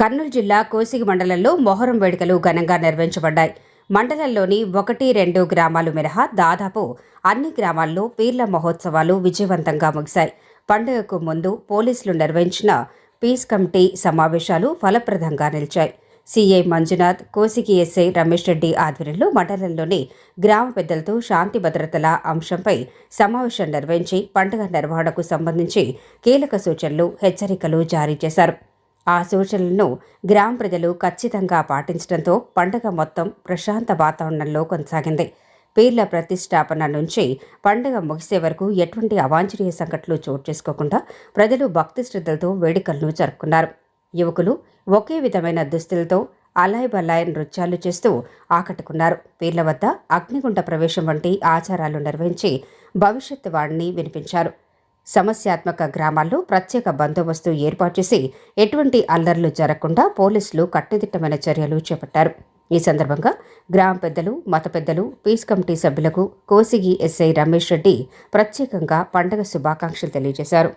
కర్నూలు జిల్లా కోసిగి మండలంలో మొహరం వేడుకలు ఘనంగా నిర్వహించబడ్డాయి. మండలంలోని 1-2 గ్రామాలు మినహా దాదాపు అన్ని గ్రామాల్లో పీర్ల మహోత్సవాలు విజయవంతంగా ముగిశాయి. పండుగకు ముందు పోలీసులు నిర్వహించిన పీస్ కమిటీ సమావేశాలు ఫలప్రదంగా నిలిచాయి. సీఐ మంజునాథ్, కోసిగి ఎస్ఐ రమేష్ రెడ్డి ఆధ్వర్యంలో మండలంలోని గ్రామ పెద్దలతో శాంతి భద్రతల అంశంపై సమావేశం నిర్వహించి పండుగ నిర్వహణకు సంబంధించి కీలక సూచనలు, హెచ్చరికలు జారీ చేశారు. ఆ సూచనలను గ్రామ ప్రజలు ఖచ్చితంగా పాటించడంతో పండుగ మొత్తం ప్రశాంత వాతావరణంలో కొనసాగింది. పీర్ల ప్రతిష్టాపన నుంచి పండుగ ముగిసే వరకు ఎటువంటి అవాంఛనీయ సంఘటనలు చోటు చేసుకోకుండా ప్రజలు భక్తి శ్రద్ధలతో వేడుకలను జరుపుకున్నారు. యువకులు ఒకే విధమైన దుస్తులతో అలాయ్ బలాయ్ నృత్యాలు చేస్తూ ఆకట్టుకున్నారు. పీర్ల వద్ద అగ్నిగుండ ప్రవేశం వంటి ఆచారాలు నిర్వహించి భవిష్యత్తు వాణిని వినిపించారు. సమస్యాత్మక గ్రామాల్లో ప్రత్యేక బందోబస్తు ఏర్పాటు చేసి ఎటువంటి అల్లర్లు జరగకుండా పోలీసులు కట్టుదిట్టమైన చర్యలు చేపట్టారు. ఈ సందర్భంగా గ్రామ పెద్దలు, మత పెద్దలు, పీస్ కమిటీ సభ్యులకు కోసిగి ఎస్ఐ రమేష్ రెడ్డి ప్రత్యేకంగా పండుగ శుభాకాంక్షలు తెలియజేశారు.